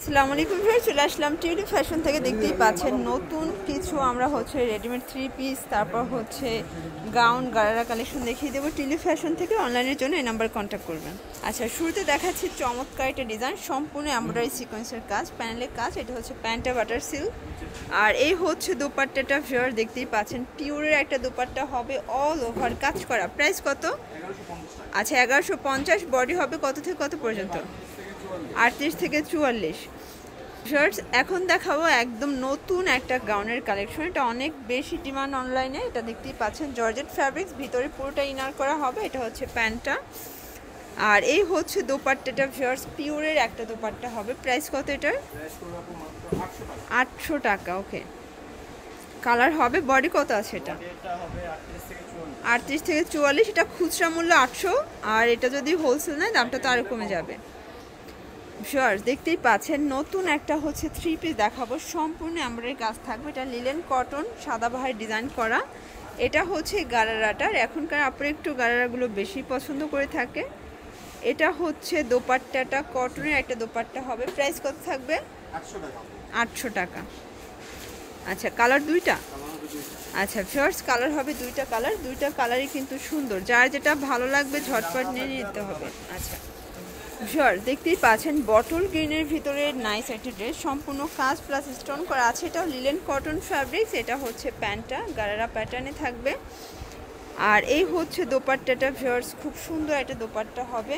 আসসালামু আলাইকুম ভাই, চলে আসলাম টিউলিপ ফ্যাশন থেকে। দেখতেই পাচ্ছেন নতুন কিছু আমরা রেডিমেড 3 পিস, তারপর গাউন গারারা কালেকশন দেখিয়ে দেবো টিউলিপ ফ্যাশন থেকে। অনলাইনের জন্য এই নাম্বার কন্ট্যাক্ট করবেন। আচ্ছা, শুরুতে দেখাচ্ছি চমৎকার একটা ডিজাইন, সম্পূর্ণ এমব্রয়ডারি সিকোয়েন্সের কাজ, প্যানেলের কাজ। এটা প্যান্টটা বাটার সিল্ক, আর এই দোপাট্টাটা ফিওর। দেখতেই পাচ্ছেন পিওরের একটা দোপাট্টা হবে, অল ওভার কাজ করা। প্রাইস কত? আচ্ছা, 1150। বডি হবে কত থেকে কত পর্যন্ত? 38 থেকে 44। শার্টস এখন দেখাবো একদম নতুন একটা গাউনের কালেকশন। এটা অনেক বেশি ডিমান্ড অনলাইনে। এটা দেখতেই পাচ্ছেন জর্জেট ফ্যাব্রিক্স, ভিতরে পুরোটা ইনার করা হবে। এটা প্যান্টটা, আর এই দোপাট্টাটা শার্টস পিওরের একটা দোপাট্টা হবে। প্রাইস কত এটার? 800 টাকা। ওকে, কালার হবে। বডি কত আছে এটা? 38 থেকে 44। এটা খুচরা মূল্য 800, আর এটা যদি হোলসেল নেয় দামটা তো আরও কমে যাবে। ভিউয়ার্স দেখতেই পাচ্ছেন নতুন একটা 3 পিস দেখাবো, সম্পূর্ণ এমব্রয়ডারি কাজ থাকবে। এটা লিলেন কটন সাদাবাহার ডিজাইন করা। এটা গারারাটার, এখনকার আপনারা একটু গারারাগুলো বেশি পছন্দ করে থাকে। এটা দোপাট্টাটা কটনের একটা দোপাট্টা হবে। প্রাইস কত থাকবে? 800 টাকা। আচ্ছা, কালার দুইটা? আচ্ছা ভিউয়ার্স, কালার হবে দুইটা কালার। দুইটা কালারই কিন্তু সুন্দর, যার যেটা ভালো লাগবে ঝটপট নিয়ে নিতে হবে। আচ্ছা ভিউয়ার্স দেখতেই পাচ্ছেন বটল গ্রিনের ভিতরে নাইস একটা ড্রেস, সম্পূর্ণ কাজ প্লাস স্টোন করা আছে। এটাও লিলেন কটন ফ্যাব্রিক্স। এটা প্যান্টটা গারারা প্যাটার্নে থাকবে, আর এই দোপাট্টাটা ভিউয়ার্স খুব সুন্দর একটা দোপাট্টা হবে।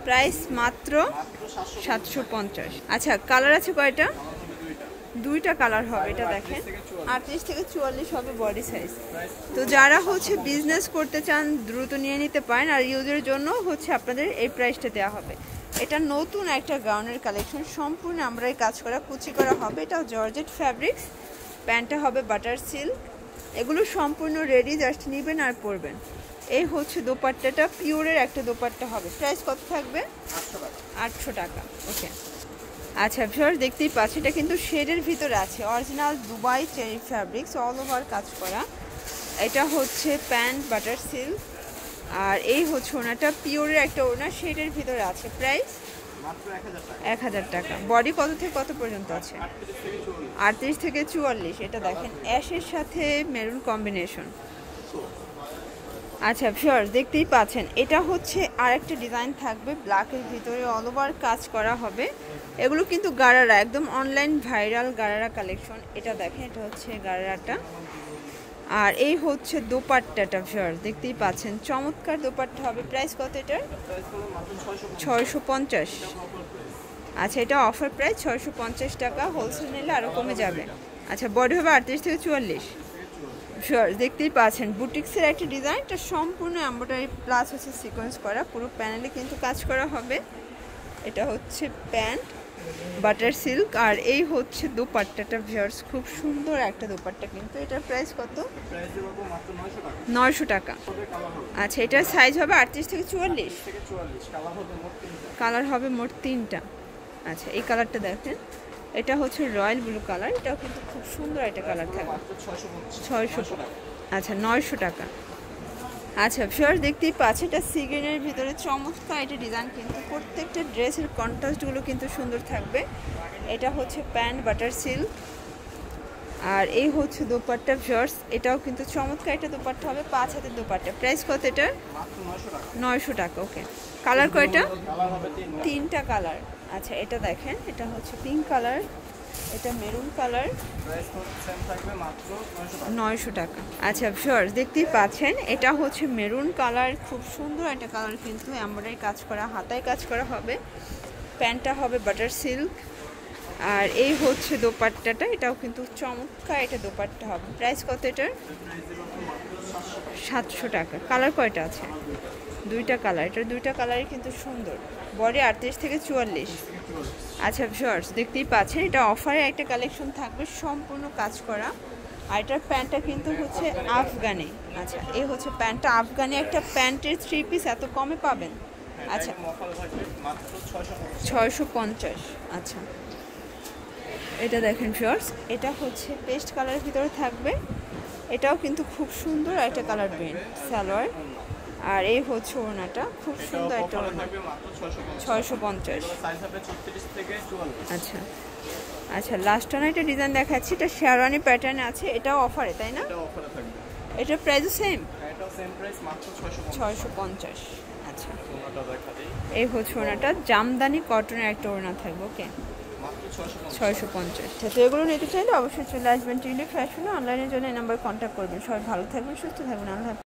প্রাইস মাত্র 750। আচ্ছা, কালার আছে কয়টা? দুইটা কালার হবে। এটা দেখেন 38 থেকে 44 হবে বডি সাইজ। তো যারা বিজনেস করতে চান দ্রুত নিয়ে নিতে পারেন, আর ইউজের জন্য আপনাদের এই প্রাইসটা দেওয়া হবে। এটা নতুন একটা গাউনের কালেকশন, সম্পূর্ণ আমরা এই কাজ করা কুচি করা হবে। এটা জর্জেট ফ্যাব্রিক্স, প্যান্টটা হবে বাটার সিল্ক। এগুলো সম্পূর্ণ রেডি, জাস্ট নেবেন আর পরবেন। এই দোপাট্টাটা পিওরের একটা দোপাট্টা হবে। প্রাইস কত থাকবে? 800 টাকা। ওকে, আচ্ছা ভিউয়ার্স দেখতেই পাচ্ছি এটা কিন্তু শেডের ভিতরে আছে, original Dubai cherry fabrics, all over কাজ করা। এটা প্যান্ট বাটার সিল্ক, আর এই ওনাটা পিওরের একটা ওনা শেডের ভিতরে আছে। প্রাইস 1000 টাকা। বডি কত থেকে কত পর্যন্ত আছে? 38 থেকে 44। এটা দেখেন অ্যাশের সাথে মেরুন কম্বিনেশন। আচ্ছা ভিউয়ার্স দেখতেই পাচ্ছেন এটা আরেকটা ডিজাইন থাকবে, ব্ল্যাকের ভিতরে অল ওভার কাজ করা হবে। এগুলো কিন্তু গারারা, একদম অনলাইন ভাইরাল গারারা কালেকশন। এটা দেখেন, এটা গারারাটা, আর এই দোপাট্টাটা ভিউয়ার্স দেখতেই পাচ্ছেন চমৎকার দোপাট্টা হবে। প্রাইস কত এটার? 650। আচ্ছা, এটা অফার প্রাইস 650 টাকা, হোলসেল নিলে আরও কমে যাবে। আচ্ছা, বডি হবে 38 থেকে 44। ভিউয়ার্স দেখতেই পাচ্ছেন বুটিক্সের একটা ডিজাইন, এটা সম্পূর্ণ এমব্রয়ডারি প্লাস সিকোয়েন্স করা, পুরো প্যানেলে কিন্তু কাজ করা হবে। এটা প্যান্ট বাটার সিল্ক, আর এই দোপাট্টাটা ভিউয়ার্স খুব সুন্দর একটা দোপাট্টা। কিন্তু এটার প্রাইস কত? 900 টাকা। আচ্ছা, এটার সাইজ হবে 38 থেকে 44। কালার হবে মোট 3টা। আচ্ছা, এই কালারটা দেখেন, এটা রয়্যাল ব্লু কালার। এটাও কিন্তু খুব সুন্দর একটা কালার থাকবে। 600। আচ্ছা, 900 টাকা। আচ্ছা ভিউয়ার্স দেখতেই পাচ্ছেন এটা সি গ্রিনের ভিতরে চমৎকার একটা ডিজাইন, কিন্তু প্রত্যেকটা ড্রেসের কন্ট্রাস্টগুলো কিন্তু সুন্দর থাকবে। এটা প্যান্ট বাটার সিল্ক, আর এই দোপাট্টা ভিউয়ার্স, এটাও কিন্তু চমৎকার একটা দোপাট্টা হবে, 5 হাতের দোপাট্টা। প্রাইস কত এটার? 900 টাকা। ওকে, কালার কয়টা? 3টা কালার। আচ্ছা, এটা দেখেন, এটা পিঙ্ক কালার, এটা মেরুন কালার। 900 টাকা। আচ্ছা ভিউয়ার্স দেখতেই পাচ্ছেন এটা মেরুন কালার, খুব সুন্দর একটা কালার, কিন্তু এমব্রয়ডারি কাজ করা, হাতায় কাজ করা হবে। প্যান্টটা হবে বাটার সিল্ক, আর এই দোপাট্টাটা, এটাও কিন্তু চমৎকার এটা দোপাট্টা হবে। প্রাইস কত এটার? 700 টাকা। কালার কয়টা আছে? দুইটা কালার। এটার দুইটা কালারই কিন্তু সুন্দর। বডি 38 থেকে 44। আচ্ছা ভিউয়ার্স দেখতেই পাচ্ছেন এটা অফারে একটা কালেকশন থাকবে, সম্পূর্ণ কাজ করা, আর এটার প্যান্টটা কিন্তু আফগানি। আচ্ছা, এই প্যান্টটা আফগানি, একটা প্যান্টের 3 পিস এত কমে পাবেন? আচ্ছা, 650। আচ্ছা, এটা দেখেন ভিউয়ার্স, এটা পেস্ট কালারের ভিতরে থাকবে। এটাও কিন্তু খুব সুন্দর একটা কালার ব্রেন সালোয়ার, আর এই ওড়নাটা খুব সুন্দর একটা ওড়না, 650। আচ্ছা, আচ্ছা লাস্ট ওয়ান একটা ডিজাইন দেখাচ্ছি, এটা শেরওয়ানি প্যাটার্নে আছে, এটাও অফারে তাই না? এটা অফারে থাকবে। এটা প্রাইস সেম? এটাও সেম প্রাইস, মাত্র 650। আচ্ছা ওনাটা দেখা দেই। এই হচ্ছে ওনাটা, জামদানি কটনের একটা ওড়না থাকবে। ওকে মাত্র 650। তো এগুলো নিতে চাইলে অবশ্যই চলে আসবেন টিউলিপ ফ্যাশনে। অনলাইনের জন্য এই নাম্বার কন্ট্যাক্ট করবেন। সবাই ভালো থাকবেন, সুস্থ থাকবেন। আল্লাহ হাফেজ।